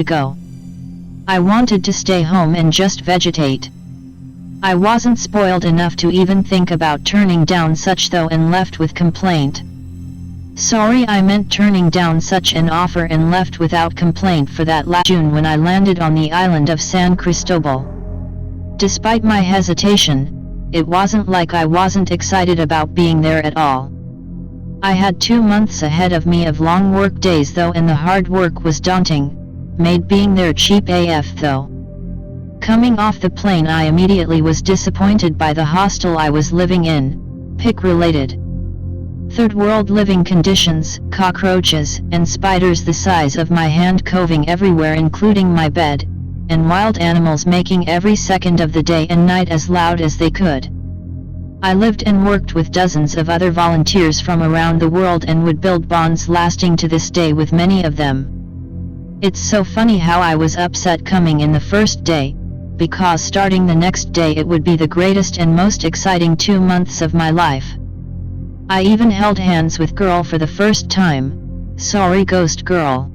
ago. I wanted to stay home and just vegetate. I wasn't spoiled enough to even think about turning down such though and left with complaint. Sorry, I meant turning down such an offer and left without complaint for that last June when I landed on the island of San Cristobal. Despite my hesitation, it wasn't like I wasn't excited about being there at all. I had 2 months ahead of me of long work days though, and the hard work was daunting, made being there cheap AF though. Coming off the plane, I immediately was disappointed by the hostel I was living in, PIC-related. Third world living conditions, cockroaches and spiders the size of my hand coving everywhere including my bed, and wild animals making every second of the day and night as loud as they could. I lived and worked with dozens of other volunteers from around the world and would build bonds lasting to this day with many of them. It's so funny how I was upset coming in the first day, because starting the next day it would be the greatest and most exciting 2 months of my life. I even held hands with girl for the first time. Sorry, ghost girl.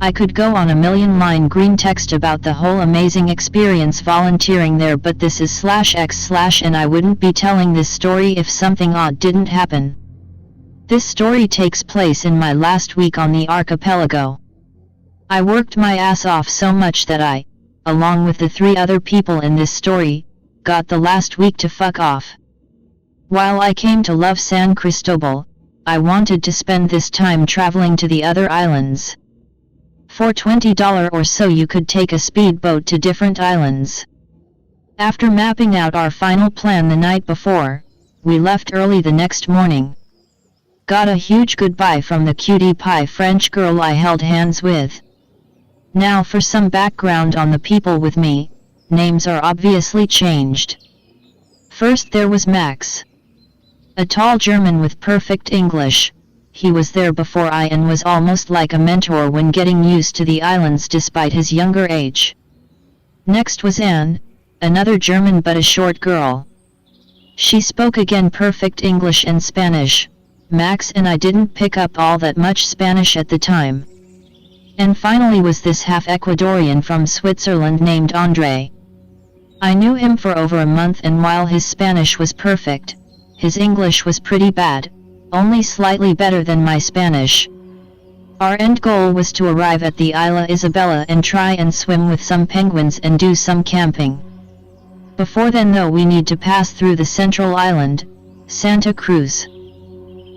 I could go on a 1,000,000-line green text about the whole amazing experience volunteering there, but this is /x/ and I wouldn't be telling this story if something odd didn't happen. This story takes place in my last week on the archipelago. I worked my ass off so much that I, along with the 3 other people in this story, got the last week to fuck off. While I came to love San Cristobal, I wanted to spend this time traveling to the other islands. For $20 or so you could take a speedboat to different islands. After mapping out our final plan the night before, we left early the next morning. Got a huge goodbye from the cutie pie French girl I held hands with. Now for some background on the people with me, names are obviously changed. First there was Max. A tall German with perfect English. He was there before I and was almost like a mentor when getting used to the islands despite his younger age. Next was Anne, another German but a short girl. She spoke again perfect English and Spanish. Max and I didn't pick up all that much Spanish at the time. And finally was this half Ecuadorian from Switzerland named Andre. I knew him for over a month, and while his Spanish was perfect, his English was pretty bad, only slightly better than my Spanish. Our end goal was to arrive at the Isla Isabela and try and swim with some penguins and do some camping. Before then though we need to pass through the central island, Santa Cruz.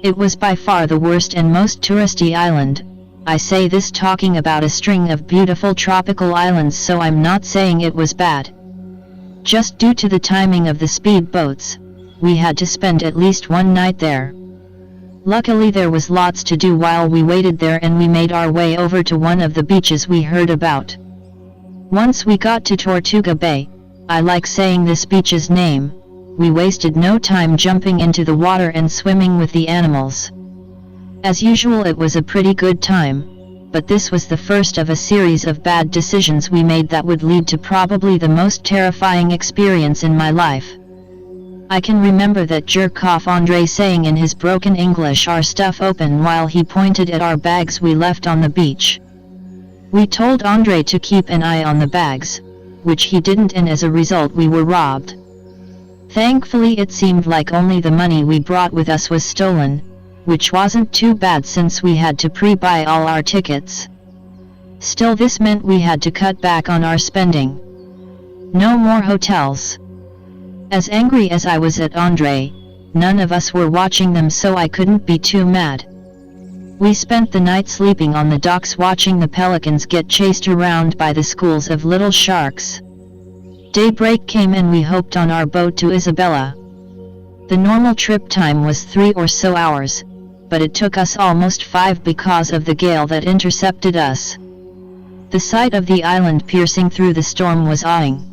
It was by far the worst and most touristy island. I say this talking about a string of beautiful tropical islands, so I'm not saying it was bad. Just due to the timing of the speed boats, we had to spend at least one night there. Luckily there was lots to do while we waited there, and we made our way over to one of the beaches we heard about. Once we got to Tortuga Bay, I like saying this beach's name, we wasted no time jumping into the water and swimming with the animals. As usual it was a pretty good time, but this was the first of a series of bad decisions we made that would lead to probably the most terrifying experience in my life. I can remember that jerk-off Andre saying in his broken English, "Our stuff open," while he pointed at our bags we left on the beach. We told Andre to keep an eye on the bags, which he didn't, and as a result we were robbed. Thankfully it seemed like only the money we brought with us was stolen, which wasn't too bad since we had to pre-buy all our tickets. Still, this meant we had to cut back on our spending. No more hotels. As angry as I was at Andre, none of us were watching them, so I couldn't be too mad. We spent the night sleeping on the docks watching the pelicans get chased around by the schools of little sharks. Daybreak came and we hopped on our boat to Isabela. The normal trip time was 3 or so hours, but it took us almost 5 because of the gale that intercepted us. The sight of the island piercing through the storm was awing.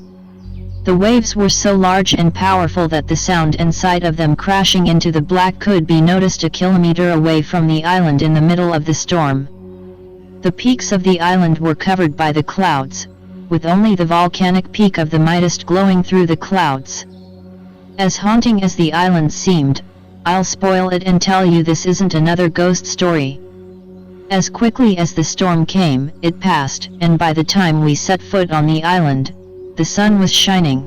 The waves were so large and powerful that the sound and sight of them crashing into the black could be noticed a kilometer away from the island in the middle of the storm. The peaks of the island were covered by the clouds, with only the volcanic peak of the Midas glowing through the clouds. As haunting as the island seemed, I'll spoil it and tell you this isn't another ghost story. As quickly as the storm came, it passed, and by the time we set foot on the island, the sun was shining.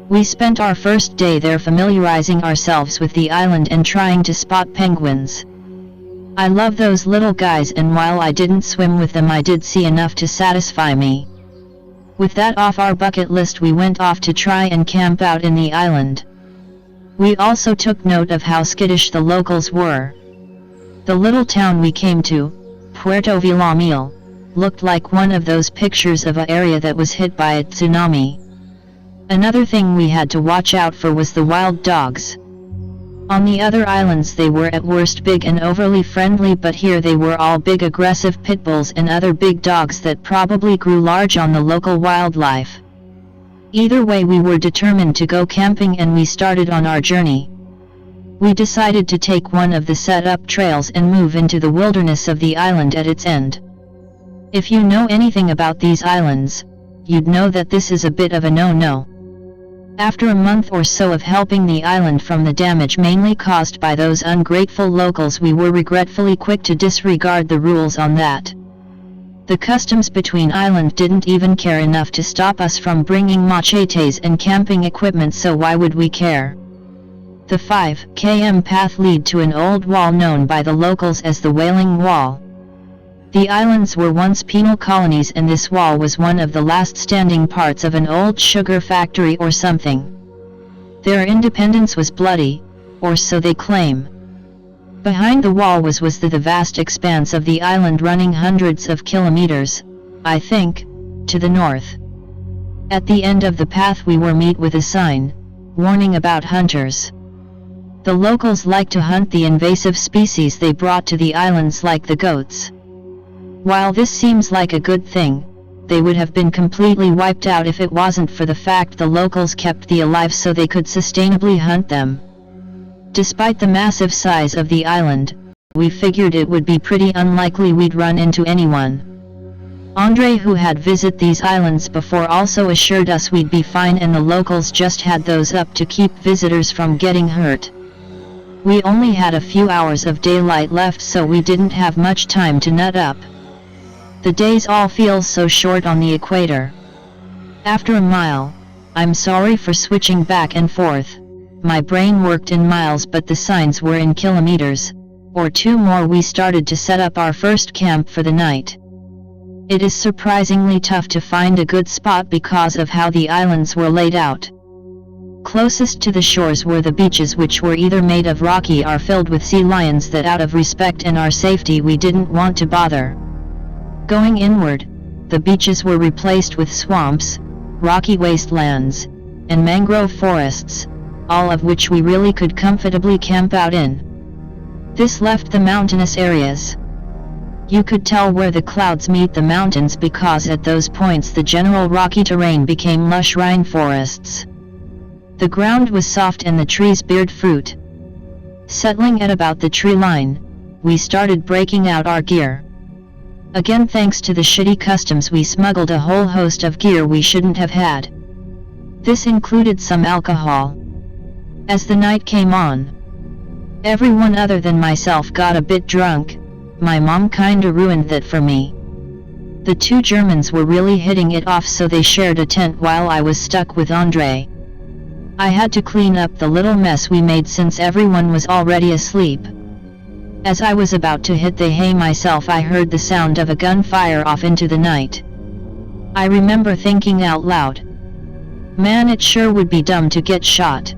We spent our first day there familiarizing ourselves with the island and trying to spot penguins. I love those little guys, and while I didn't swim with them, I did see enough to satisfy me. With that off our bucket list, we went off to try and camp out in the island. We also took note of how skittish the locals were. The little town we came to, Puerto Villamil, looked like one of those pictures of an area that was hit by a tsunami. Another thing we had to watch out for was the wild dogs. On the other islands they were at worst big and overly friendly, but here they were all big aggressive pit bulls and other big dogs that probably grew large on the local wildlife. Either way, we were determined to go camping, and we started on our journey. We decided to take one of the set-up trails and move into the wilderness of the island at its end. If you know anything about these islands, you'd know that this is a bit of a no-no. After a month or so of helping the island from the damage mainly caused by those ungrateful locals, we were regretfully quick to disregard the rules on that. The customs between island didn't even care enough to stop us from bringing machetes and camping equipment, so why would we care? The 5 km path lead to an old wall known by the locals as the Whaling Wall. The islands were once penal colonies, and this wall was one of the last standing parts of an old sugar factory or something. Their independence was bloody, or so they claim. Behind the wall was the vast expanse of the island, running hundreds of kilometers, I think, to the north. At the end of the path we were met with a sign, warning about hunters. The locals like to hunt the invasive species they brought to the islands, like the goats. While this seems like a good thing, they would have been completely wiped out if it wasn't for the fact the locals kept them alive so they could sustainably hunt them. Despite the massive size of the island, we figured it would be pretty unlikely we'd run into anyone. Andre, who had visited these islands before, also assured us we'd be fine, and the locals just had those up to keep visitors from getting hurt. We only had a few hours of daylight left, so we didn't have much time to nut up. The days all feel so short on the equator. After a mile, I'm sorry for switching back and forth, my brain worked in miles but the signs were in kilometers, or 2 more, we started to set up our first camp for the night. It is surprisingly tough to find a good spot because of how the islands were laid out. Closest to the shores were the beaches, which were either made of rocky or filled with sea lions that, out of respect and our safety, we didn't want to bother. Going inward, the beaches were replaced with swamps, rocky wastelands, and mangrove forests, all of which we really could comfortably camp out in. This left the mountainous areas. You could tell where the clouds meet the mountains because at those points the general rocky terrain became lush rainforests. The ground was soft and the trees beared fruit. Settling at about the tree line, we started breaking out our gear. Again, thanks to the shitty customs, we smuggled a whole host of gear we shouldn't have had. This included some alcohol. As the night came on, everyone other than myself got a bit drunk. My mom kinda ruined that for me. The 2 Germans were really hitting it off, so they shared a tent while I was stuck with Andre. I had to clean up the little mess we made since everyone was already asleep. As I was about to hit the hay myself, I heard the sound of a gunfire off into the night. I remember thinking out loud, man, it sure would be dumb to get shot.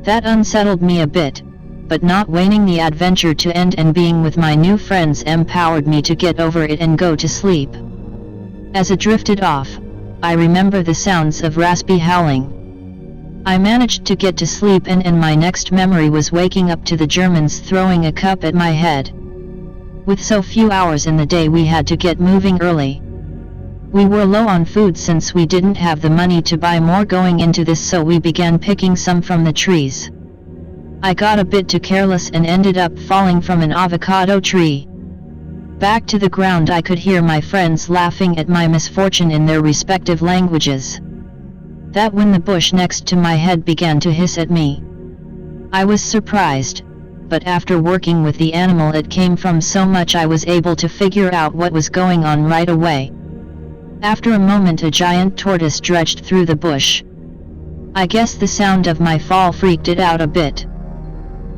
That unsettled me a bit, but not waiting the adventure to end and being with my new friends empowered me to get over it and go to sleep. As it drifted off, I remember the sounds of raspy howling. I managed to get to sleep, and my next memory was waking up to the Germans throwing a cup at my head. With so few hours in the day, we had to get moving early. We were low on food since we didn't have the money to buy more going into this, so we began picking some from the trees. I got a bit too careless and ended up falling from an avocado tree. Back to the ground, I could hear my friends laughing at my misfortune in their respective languages. That when the bush next to my head began to hiss at me. I was surprised, but after working with the animal it came from so much I was able to figure out what was going on right away. After a moment a giant tortoise dredged through the bush. I guess the sound of my fall freaked it out a bit.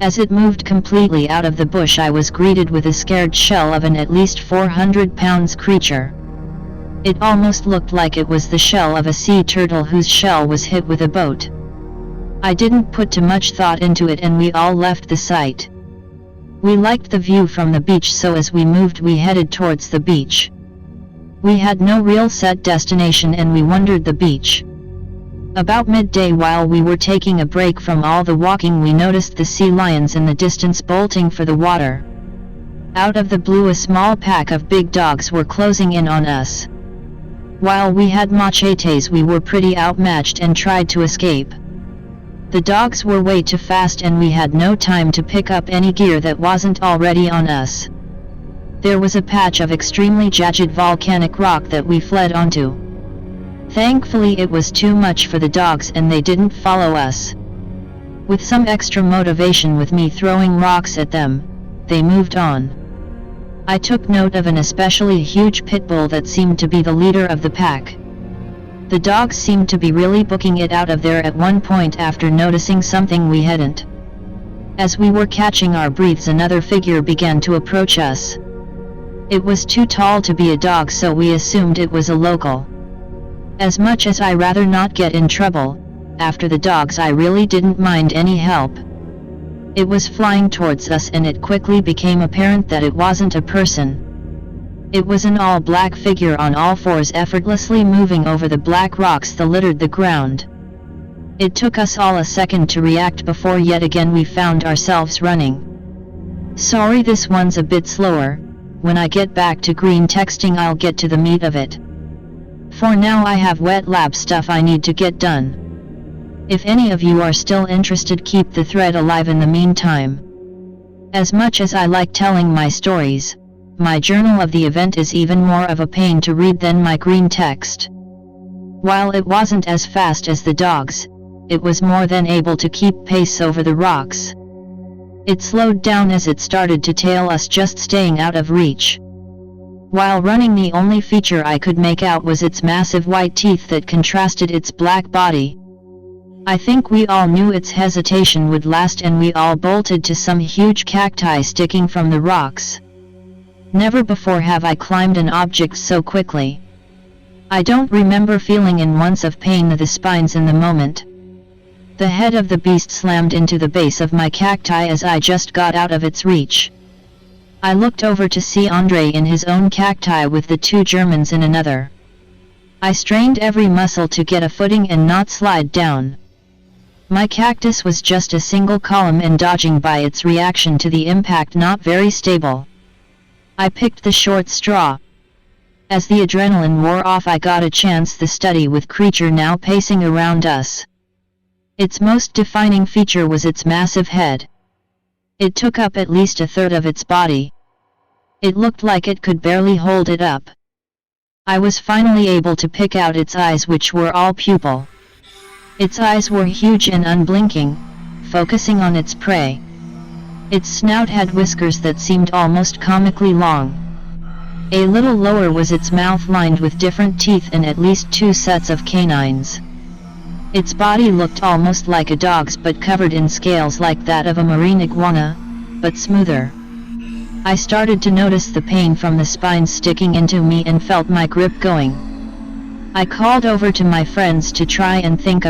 As it moved completely out of the bush I was greeted with a scared shell of an at least 400 pounds creature. It almost looked like it was the shell of a sea turtle whose shell was hit with a boat. I didn't put too much thought into it and we all left the site. We liked the view from the beach, so as we moved we headed towards the beach. We had no real set destination and we wandered the beach. About midday, while we were taking a break from all the walking, we noticed the sea lions in the distance bolting for the water. Out of the blue a small pack of big dogs were closing in on us. While we had machetes we were pretty outmatched and tried to escape. The dogs were way too fast and we had no time to pick up any gear that wasn't already on us. There was a patch of extremely jagged volcanic rock that we fled onto. Thankfully it was too much for the dogs and they didn't follow us. With some extra motivation with me throwing rocks at them, they moved on. I took note of an especially huge pit bull that seemed to be the leader of the pack. The dogs seemed to be really booking it out of there at one point after noticing something we hadn't. As we were catching our breaths another figure began to approach us. It was too tall to be a dog, so we assumed it was a local. As much as I rather not get in trouble, after the dogs I really didn't mind any help. It was flying towards us and it quickly became apparent that it wasn't a person. It was an all-black figure on all fours effortlessly moving over the black rocks that littered the ground. It took us all a second to react before yet again we found ourselves running. Sorry, this one's a bit slower. When I get back to green texting I'll get to the meat of it. For now I have wet lab stuff I need to get done. If any of you are still interested, keep the thread alive in the meantime. As much as I like telling my stories, my journal of the event is even more of a pain to read than my green text. While it wasn't as fast as the dogs, it was more than able to keep pace over the rocks. It slowed down as it started to tail us, just staying out of reach. While running, the only feature I could make out was its massive white teeth that contrasted its black body. I think we all knew its hesitation would last and we all bolted to some huge cacti sticking from the rocks. Never before have I climbed an object so quickly. I don't remember feeling an ounce of pain in the spines in the moment. The head of the beast slammed into the base of my cacti as I just got out of its reach. I looked over to see Andre in his own cacti with the two Germans in another. I strained every muscle to get a footing and not slide down. My cactus was just a single column and dodging by its reaction to the impact not very stable. I picked the short straw. As the adrenaline wore off I got a chance to study with creature now pacing around us. Its most defining feature was its massive head. It took up at least a third of its body. It looked like it could barely hold it up. I was finally able to pick out its eyes, which were all pupil. Its eyes were huge and unblinking, focusing on its prey. Its snout had whiskers that seemed almost comically long. A little lower was its mouth, lined with different teeth and at least 2 sets of canines. Its body looked almost like a dog's, but covered in scales like that of a marine iguana, but smoother. I started to notice the pain from the spines sticking into me and felt my grip going. I called over to my friends to try and think